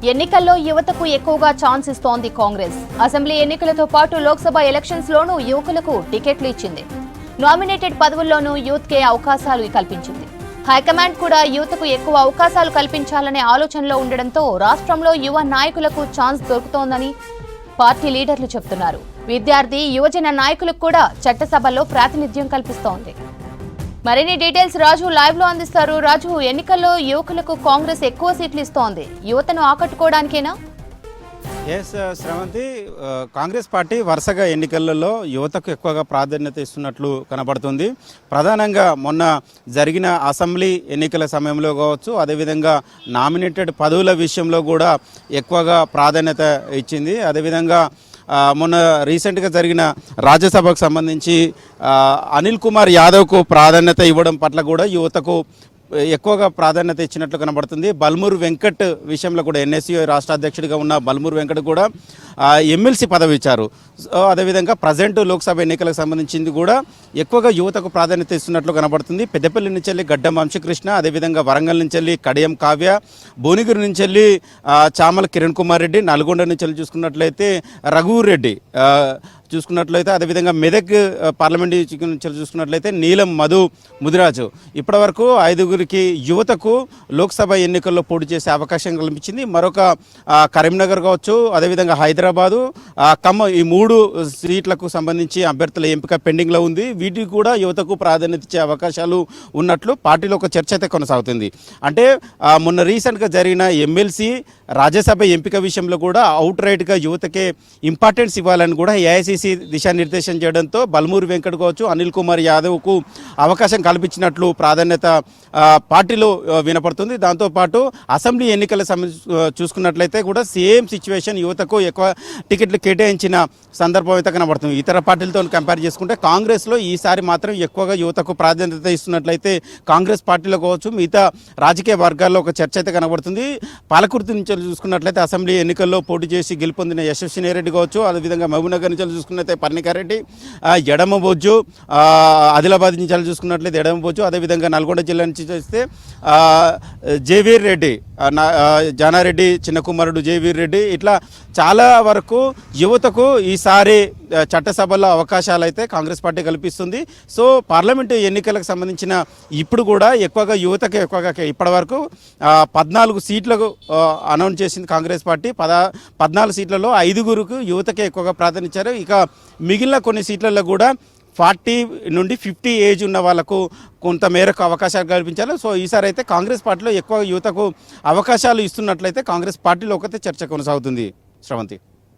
ఎన్నికల్లో యువతకు ఎక్కువగా ఛాన్స్ ఇస్తోంది కాంగ్రెస్. అసెంబ్లీ ఎన్నికలతో పాటు లోక్సభ ఎలక్షన్స్ లోనూ యువకులకు టికెట్లు ఇచ్చింది. నామినేటెడ్ పదవుల్లోనూ యూత్కే అవకాశాలు కల్పించింది. హైకమాండ్ కూడా యువతకు ఎక్కువ అవకాశాలు కల్పించాలనే ఆలోచనలో ఉండడంతో రాష్ట్రంలో యువ నాయకులకు ఛాన్స్ దొరుకుతోందని పార్టీ లీడర్లు చెబుతున్నారు. విద్యార్థి యువజన నాయకులకు కూడా చట్టసభలో ప్రాతినిధ్యం కల్పిస్తోంది. మరిన్ని డీటెయిల్స్ రాజు లైవ్ లో అందిస్తారు. రాజు, ఎన్నికల్లో యువకులకు కాంగ్రెస్ ఎక్కువ సీట్లు ఇస్తోంది. యువతను ఆకట్టుకోవడానికేనా? ఎస్ శ్రవంతి, కాంగ్రెస్ పార్టీ వరుసగా ఎన్నికలలో యువతకు ఎక్కువగా ప్రాధాన్యత ఇస్తున్నట్లు కనబడుతుంది. ప్రధానంగా మొన్న జరిగిన అసెంబ్లీ ఎన్నికల సమయంలో కావచ్చు, అదేవిధంగా నామినేటెడ్ పదవుల విషయంలో కూడా ఎక్కువగా ప్రాధాన్యత ఇచ్చింది. అదేవిధంగా మొన్న రీసెంట్గా జరిగిన రాజ్యసభకు సంబంధించి అనిల్ కుమార్ యాదవ్కు ప్రాధాన్యత ఇవ్వడం పట్ల కూడా యువతకు ఎక్కువగా ప్రాధాన్యత ఇచ్చినట్లు కనబడుతుంది. బల్మూరు వెంకట్ విషయంలో కూడా ఎన్ఎస్యూ రాష్ట్ర అధ్యక్షుడిగా ఉన్న బల్మూరు వెంకట్ కూడా ఎమ్మెల్సీ పదవి ఇచ్చారు. అదేవిధంగా ప్రజెంట్ లోక్సభ ఎన్నికలకు సంబంధించింది కూడా ఎక్కువగా యువతకు ప్రాధాన్యత ఇస్తున్నట్లు కనబడుతుంది. పెద్దపల్లి నుంచి వెళ్ళి గడ్డం వంశకృష్ణ, అదేవిధంగా వరంగల్ నుంచి వెళ్ళి కడియం కావ్య, భువనగిరి నుంచి వెళ్ళి చామల కిరణ్ కుమార్ రెడ్డి, నల్గొండ నుంచి వెళ్ళి చూసుకున్నట్లయితే రఘువీర్ రెడ్డి చూసుకున్నట్లయితే, అదేవిధంగా మెదక్ పార్లమెంట్ చూసుకున్నట్లయితే నీలం మధు ముదిరాజు, ఇప్పటివరకు 5గురికి యువతకు లోక్సభ ఎన్నికల్లో పోటీ చేసే అవకాశం కల్పించింది. మరొక కరీంనగర్ కావచ్చు, అదేవిధంగా హైదరాబాదు, ఖమ్మం, ఈ 3 సీట్లకు సంబంధించి అభ్యర్థుల ఎంపిక పెండింగ్లో ఉంది. వీటికి కూడా యువతకు ప్రాధాన్యత ఇచ్చే అవకాశాలు ఉన్నట్లు పార్టీలో ఒక చర్చ అయితే కొనసాగుతుంది. అంటే మొన్న రీసెంట్గా జరిగిన ఎమ్మెల్సీ రాజ్యసభ ఎంపిక విషయంలో కూడా అవుట్ రైట్గా యువతకే ఇంపార్టెన్స్ ఇవ్వాలని కూడా ఏఐసిసి దిశానిర్దేశం చేయడంతో బల్మూరు వెంకట్ కావచ్చు, అనిల్ కుమార్ యాదవ్కు అవకాశం కల్పించినట్లు ప్రాధాన్యత పార్టీలో వినపడుతుంది. దాంతోపాటు అసెంబ్లీ ఎన్నికల చూసుకున్నట్లయితే కూడా సేమ్ సిచ్యువేషన్, యువతకు ఎక్కువ టికెట్లు కేటాయించిన సందర్భం అయితే కనబడుతుంది. ఇతర పార్టీలతో కంపేర్ చేసుకుంటే కాంగ్రెస్లో ఈసారి మాత్రం ఎక్కువగా యువతకు ప్రాధాన్యత ఇస్తున్నట్లయితే కాంగ్రెస్ పార్టీలో కావచ్చు, మిగతా రాజకీయ వర్గాల్లో ఒక చర్చ అయితే కనబడుతుంది. పాలకుర్తి నుంచి చూసుకున్నట్లయితే అసెంబ్లీ ఎన్నికల్లో పోటీ చేసి గెలుపొందిన యశస్విని రెడ్డి కావచ్చు, అదేవిధంగా మహబూబ్నగర్ నుంచి చూసుకున్నట్లయితే పర్ణికారెడ్డి, ఎడమబొజ్జు, ఆదిలాబాద్ నుంచి చూసుకున్నట్లయితే ఎడమబొజ్జు, అదేవిధంగా నల్గొండ జిల్లా నుంచి చూస్తే జేవీర్ రెడ్డి, జానారెడ్డి చిన్న కుమారుడు జేవీర్ రెడ్డి, ఇట్లా చాలా వరకు యువతకు ఈసారి చట్టసభలో అవకాశాలు అయితే కాంగ్రెస్ పార్టీ కల్పిస్తుంది. సో పార్లమెంటు ఎన్నికలకు సంబంధించిన ఇప్పుడు కూడా ఎక్కువగా యువతకు ఎక్కువగా ఇప్పటివరకు 14 సీట్లకు అనౌన్స్ చేసింది కాంగ్రెస్ పార్టీ. 14 సీట్లలో 5గురికి యువతకే ఎక్కువగా ప్రాధాన్యత ఇచ్చారు. ఇక మిగిలిన కొన్ని సీట్లలో కూడా 40 నుండి 50 ఏజ్ ఉన్న వాళ్ళకు కొంత మేరకు అవకాశాలు కల్పించాలి. సో ఈసారి అయితే కాంగ్రెస్ పార్టీలో ఎక్కువ యువతకు అవకాశాలు ఇస్తున్నట్లయితే కాంగ్రెస్ పార్టీలో ఒకతే చర్చ కొనసాగుతుంది. శ్రవంతి.